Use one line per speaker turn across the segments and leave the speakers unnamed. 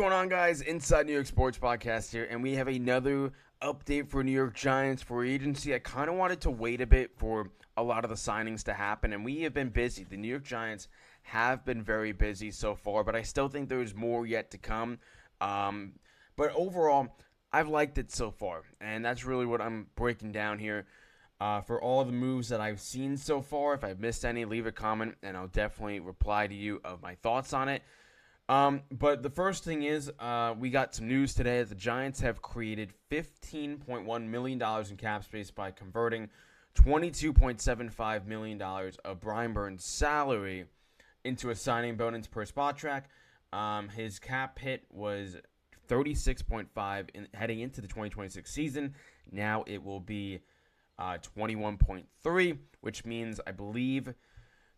going on, guys? Inside New York Sports Podcast here, and we have another update for New York Giants free agency. I kind of wanted to wait a bit for a lot of the signings to happen, and we have been busy. The New York Giants have been very busy so far, but I still think there's more yet to come. But overall, I've liked it so far, and that's really what I'm breaking down here. For all the moves that I've seen so far, if I've missed any, leave a comment, and I'll definitely reply to you of my thoughts on it. But the first thing is, we got some news today that the Giants have created $15.1 million in cap space by converting $22.75 million of Brian Burns' salary into a signing bonus per spot track. His cap hit was 36.5 heading into the 2026 season. Now it will be 21.3, which means I believe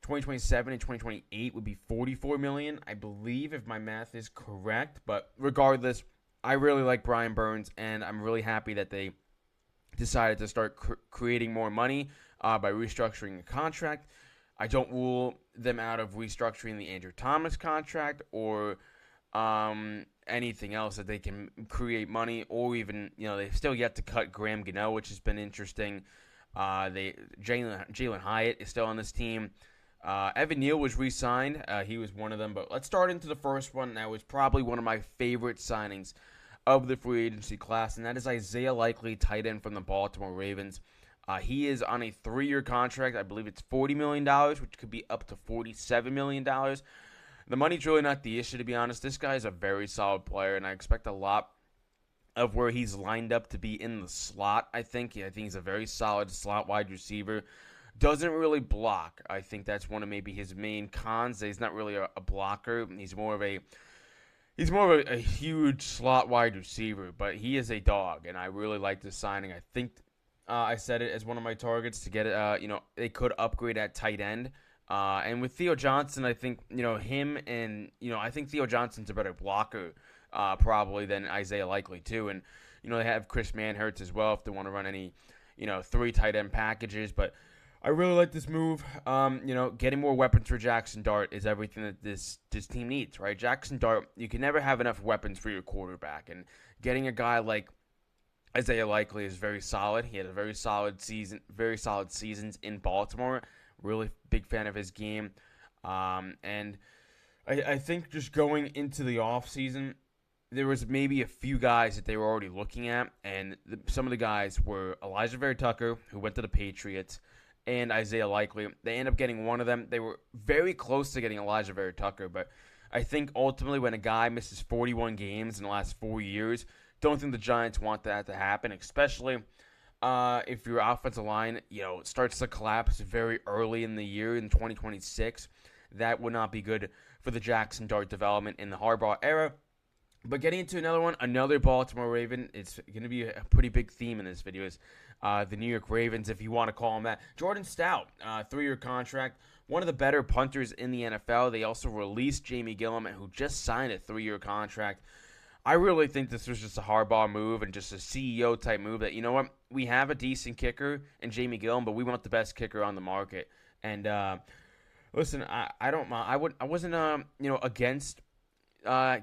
2027 and 2028 would be $44 million, I believe, if my math is correct. But regardless, I really like Brian Burns, and I'm really happy that they decided to start creating more money by restructuring the contract. I don't rule them out of restructuring the Andrew Thomas contract or anything else that they can create money, or even, they've still yet to cut Graham Gano, which has been interesting. Jalen Hyatt is still on this team. Evan Neal was re-signed. He was one of them. But let's start into the first one. That was probably one of my favorite signings of the free agency class, and that is Isaiah Likely, tight end from the Baltimore Ravens. He is on a 3-year contract. I believe it's $40 million, which could be up to $47 million. The money's really not the issue, to be honest. This guy is a very solid player, and I expect a lot of where he's lined up to be in the slot, I think. I think he's a very solid slot wide receiver. Doesn't really block. I think that's one of maybe his main cons. He's not really a blocker. He's more of a huge slot wide receiver, but he is a dog, and I really like this signing. I think I said it as one of my targets to get it. They could upgrade at tight end. And with Theo Johnson, I think, him and, I think Theo Johnson's a better blocker probably than Isaiah Likely too. And, they have Chris Manhertz as well if they want to run any, 3 tight end packages. But I really like this move. Getting more weapons for Jackson Dart is everything that this team needs, right? Jackson Dart, you can never have enough weapons for your quarterback. And getting a guy like Isaiah Likely is very solid. He had a very solid seasons in Baltimore. Really big fan of his game. And I think just going into the offseason, there was maybe a few guys that they were already looking at. And some of the guys were Elijah Vera Tucker, who went to the Patriots, and Isaiah Likely. They ended up getting one of them. They were very close to getting Elijah Vera Tucker. But I think ultimately when a guy misses 41 games in the last 4 years, don't think the Giants want that to happen, especially if your offensive line, starts to collapse very early in the year in 2026. That would not be good for the Jackson Dart development in the Harbaugh era. But getting into another one, another Baltimore Raven, it's going to be a pretty big theme in this video, is the New York Ravens, if you want to call them that. Jordan Stout, 3-year contract, one of the better punters in the NFL. They also released Jamie Gillum, who just signed a 3-year contract. I really think this was just a Harbaugh move and just a CEO-type move that, we have a decent kicker in Jamie Gillum, but we want the best kicker on the market. And listen, I don't mind. I wasn't against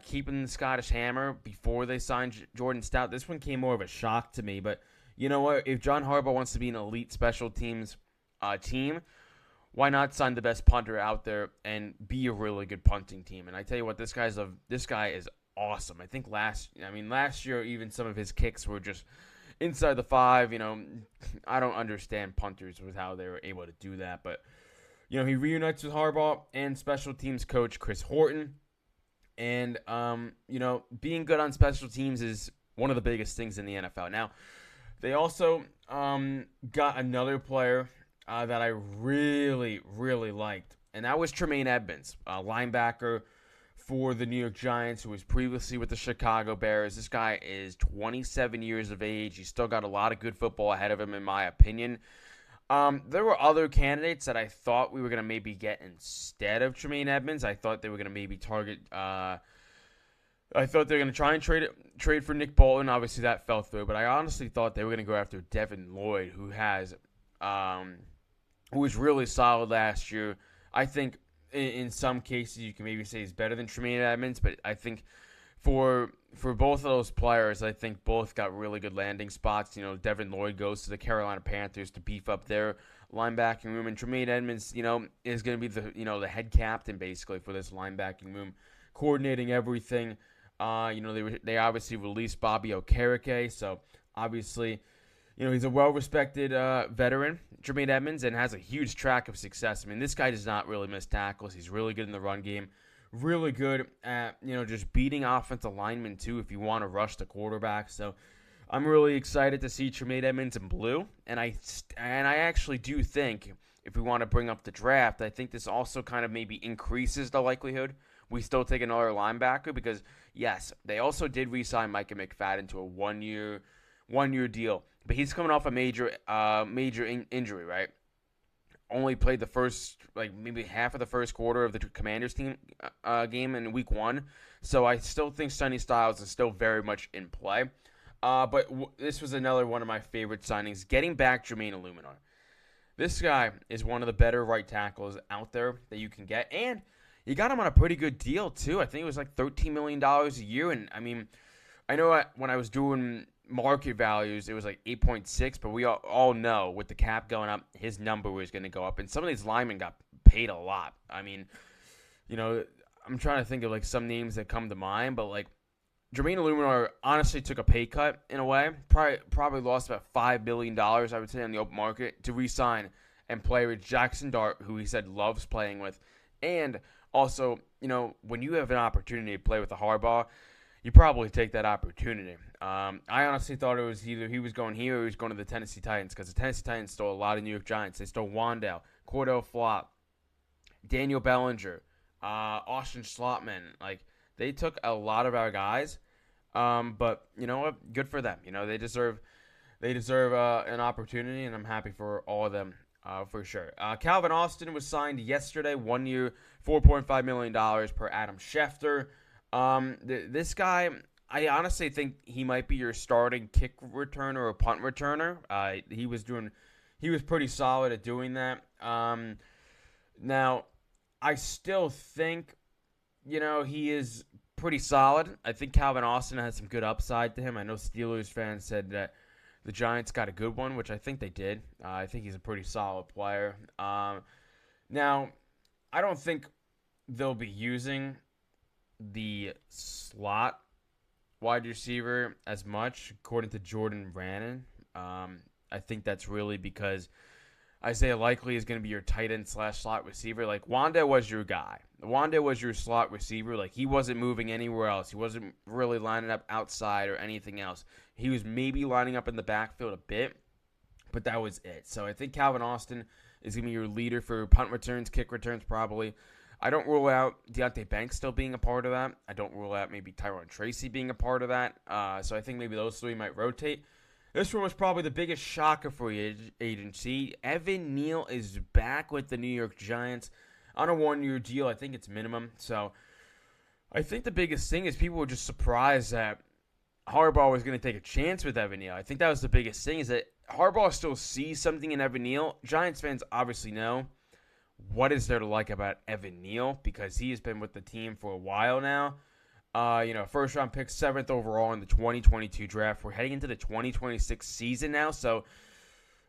keeping the Scottish Hammer before they signed Jordan Stout. This one came more of a shock to me. But you know what? If John Harbaugh wants to be an elite special teams team, why not sign the best punter out there and be a really good punting team? And I tell you what, this guy is awesome. I think last year even some of his kicks were just inside the 5. I don't understand punters with how they were able to do that, but he reunites with Harbaugh and special teams coach Chris Horton. And being good on special teams is one of the biggest things in the NFL. Now, they also got another player that I really, really liked, and that was Tremaine Edmonds, a linebacker for the New York Giants, who was previously with the Chicago Bears. This guy is 27 years of age. He's still got a lot of good football ahead of him, in my opinion. There were other candidates that I thought we were going to maybe get instead of Tremaine Edmonds. I thought they were going to maybe target I thought they were going to try and trade for Nick Bolton. Obviously, that fell through. But I honestly thought they were going to go after Devin Lloyd, who was really solid last year. I think in some cases you can maybe say he's better than Tremaine Edmonds, but I think for both of those players, I think both got really good landing spots. Devin Lloyd goes to the Carolina Panthers to beef up their linebacking room, and Tremaine Edmonds, is going to be the head captain basically for this linebacking room, coordinating everything. They obviously released Bobby Okereke, so obviously, he's a well-respected veteran, Tremaine Edmonds, and has a huge track of success. I mean, this guy does not really miss tackles. He's really good in the run game. Really good at, just beating offensive linemen, too, if you want to rush the quarterback. So I'm really excited to see Tremaine Edmonds in blue. And I actually do think, if we want to bring up the draft, I think this also kind of maybe increases the likelihood we still take another linebacker because, yes, they also did re-sign Micah McFadden to a one-year deal. But he's coming off a major injury, right? Only played the first, maybe half of the first quarter of the Commanders team game in week 1. So I still think Sonny Styles is still very much in play. But this was another one of my favorite signings, getting back Jermaine Illuminor. This guy is one of the better right tackles out there that you can get. And you got him on a pretty good deal, too. I think it was like $13 million a year. And, I mean, I know when I was doing market values, it was like 8.6, but we all know with the cap going up, his number was going to go up. And some of these linemen got paid a lot. I mean, I'm trying to think of some names that come to mind, but Jermaine Illuminor honestly took a pay cut in a way. Probably lost about $5 million, I would say, on the open market to re-sign and play with Jackson Dart, who he said loves playing with. And also, when you have an opportunity to play with a Harbaugh, you probably take that opportunity. I honestly thought it was either he was going here or he was going to the Tennessee Titans because the Tennessee Titans stole a lot of New York Giants. They stole Wandale, Cordell Flott, Daniel Bellinger, Austin Schlottman. They took a lot of our guys, but you know what? Good for them. They deserve an opportunity, and I'm happy for all of them for sure. Calvin Austin was signed yesterday, 1 year, $4.5 million per Adam Schefter. This guy, I honestly think he might be your starting kick returner or punt returner. He was pretty solid at doing that. Now, I still think, he is pretty solid. I think Calvin Austin has some good upside to him. I know Steelers fans said that the Giants got a good one, which I think they did. I think he's a pretty solid player. Now, I don't think they'll be using the slot wide receiver as much, according to Jordan Brannon. I think that's really because Isaiah Likely is going to be your tight end / slot receiver. Wanda was your guy. Wanda was your slot receiver. He wasn't moving anywhere else. He wasn't really lining up outside or anything else. He was maybe lining up in the backfield a bit, but that was it. So I think Calvin Austin is going to be your leader for punt returns, kick returns probably. I don't rule out Deontay Banks still being a part of that. I don't rule out maybe Tyrone Tracy being a part of that. So I think maybe those three might rotate. This one was probably the biggest shocker for agency. Evan Neal is back with the New York Giants on a 1-year deal. I think it's minimum. So I think the biggest thing is people were just surprised that Harbaugh was going to take a chance with Evan Neal. I think that was the biggest thing, is that Harbaugh still sees something in Evan Neal. Giants fans obviously know what is there to like about Evan Neal because he has been with the team for a while now. First round pick, 7th overall in the 2022 draft. We're heading into the 2026 season now. So,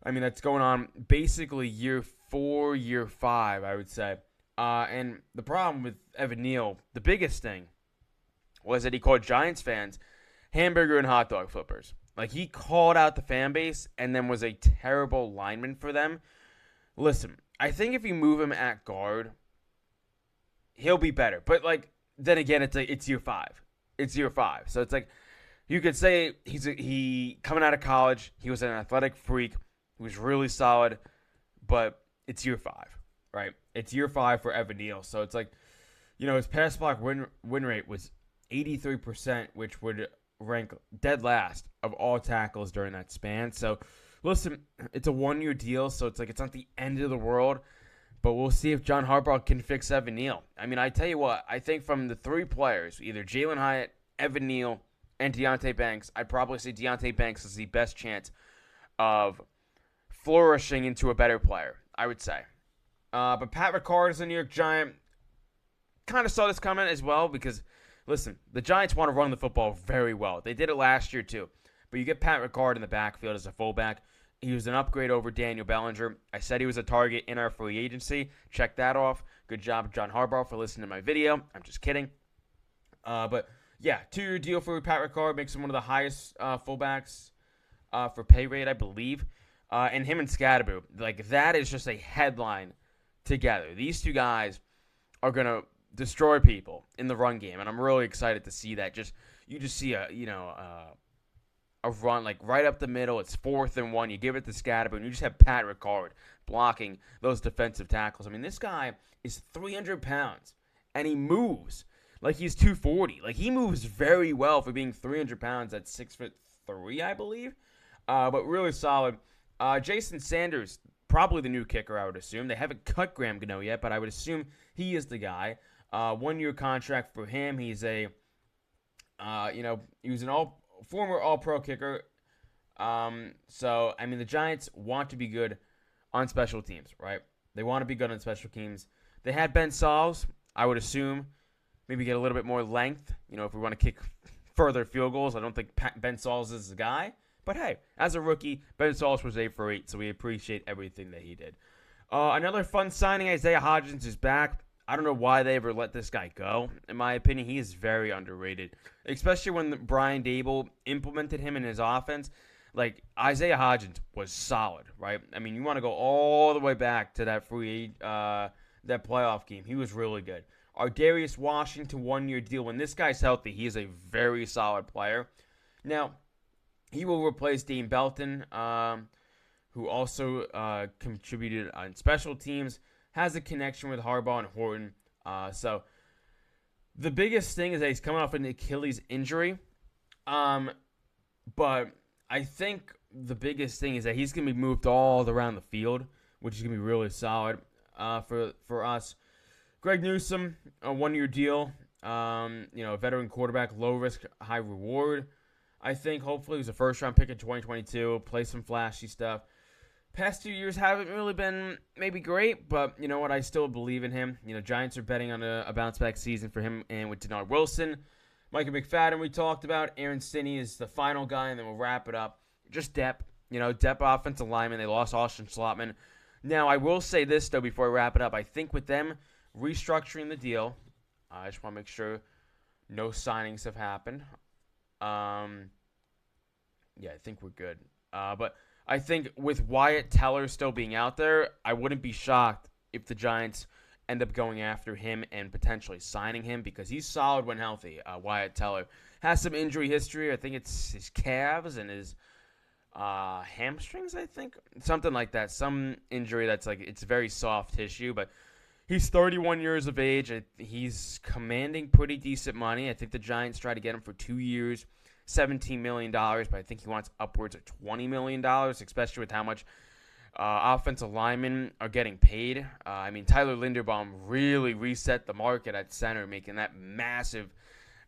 that's going on basically year 4, year 5, I would say. And the problem with Evan Neal, the biggest thing, was that he called Giants fans hamburger and hot dog flippers. He called out the fan base and then was a terrible lineman for them. Listen, I think if you move him at guard, he'll be better. But, then again, it's year 5. It's year 5. So it's you could say he coming out of college, he was an athletic freak. He was really solid, but it's year 5, right? It's year 5 for Evan Neal. So it's his pass block win rate was 83%, which would rank dead last of all tackles during that span. So listen, it's a 1-year deal, so it's not the end of the world. But we'll see if John Harbaugh can fix Evan Neal. I tell you what, I think from the 3 players, either Jalen Hyatt, Evan Neal, and Deontay Banks, I'd probably say Deontay Banks is the best chance of flourishing into a better player, I would say. But Pat Ricard is a New York Giant. Kind of saw this coming as well because listen, the Giants want to run the football very well. They did it last year too. But you get Pat Ricard in the backfield as a fullback. He was an upgrade over Daniel Bellinger. I said he was a target in our free agency. Check that off. Good job, John Harbaugh, for listening to my video. I'm just kidding. But yeah, 2-year deal for Pat Ricard makes him one of the highest fullbacks for pay rate, I believe. And him and Scadaboo, like, that is just a headline together. These two guys are gonna destroy people in the run game, and I'm really excited to see that. You just see a run like right up the middle. It's 4th and 1. You give it to Scadaboo, and you just have Pat Ricard blocking those defensive tackles. I mean, this guy is 300 pounds, and he moves like he's 240. Like, he moves very well for being 300 pounds at 6'3", I believe. But really solid. Jason Sanders, probably the new kicker, I would assume. They haven't cut Graham Gano yet, but I would assume he is the guy. 1-year contract for him. He's he was an former All-Pro kicker. So, I mean, the Giants want to be good on special teams, right? They want to be good on special teams. They had Ben Sauls, I would assume, maybe get a little bit more length. If we want to kick further field goals, I don't think Ben Sauls is the guy. But hey, as a rookie, Ben Sauls was 8 for 8, so we appreciate everything that he did. Another fun signing, Isaiah Hodgins is back. I don't know why they ever let this guy go. In my opinion, he is very underrated, especially when Brian Dable implemented him in his offense. Like, Isaiah Hodgins was solid, right? I mean, you want to go all the way back to that that playoff game. He was really good. Darius Washington, 1-year deal. When this guy's healthy, he is a very solid player. Now, he will replace Dane Belton, who also contributed on special teams, has a connection with Harbaugh and Horton. So the biggest thing is that he's coming off an Achilles injury. But I think the biggest thing is that he's going to be moved all around the field, which is going to be really solid for us. Greg Newsome, a 1-year deal. A veteran quarterback, low risk, high reward. I think hopefully he's a first-round pick in 2022, play some flashy stuff. Past 2 years haven't really been maybe great, but you know what? I still believe in him. Giants are betting on a bounce-back season for him and with Denard Wilson. Micah McFadden we talked about. Aaron Stinney is the final guy, and then we'll wrap it up. Just depth. Depth offensive lineman. They lost Austin Slotman. Now, I will say this, though, before I wrap it up. I think with them restructuring the deal, I just want to make sure no signings have happened. Yeah, I think we're good. But I think with Wyatt Teller still being out there, I wouldn't be shocked if the Giants end up going after him and potentially signing him because he's solid when healthy. Wyatt Teller has some injury history. I think it's his calves and his hamstrings, I think. Something like that. Some injury that's like it's very soft tissue, but he's 31 years of age. He's commanding pretty decent money. I think the Giants try to get him for 2 years, $17 million, but I think he wants upwards of $20 million, especially with how much offensive linemen are getting paid. I mean, Tyler Linderbaum really reset the market at center, making that massive,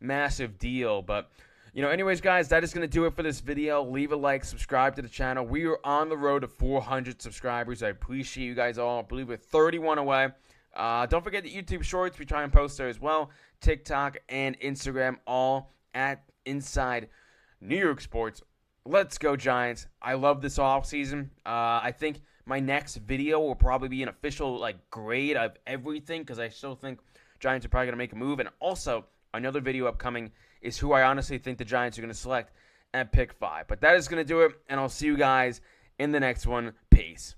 massive deal. But, anyways, guys, that is going to do it for this video. Leave a like, subscribe to the channel. We are on the road to 400 subscribers. I appreciate you guys all. I believe we're 31 away. Don't forget the YouTube Shorts. We try and post there as well. TikTok and Instagram, all at Inside New York Sports. Let's go, Giants. I love this offseason. I think my next video will probably be an official grade of everything because I still think Giants are probably going to make a move. And also, another video upcoming is who I honestly think the Giants are going to select at pick 5. But that is going to do it, and I'll see you guys in the next one. Peace.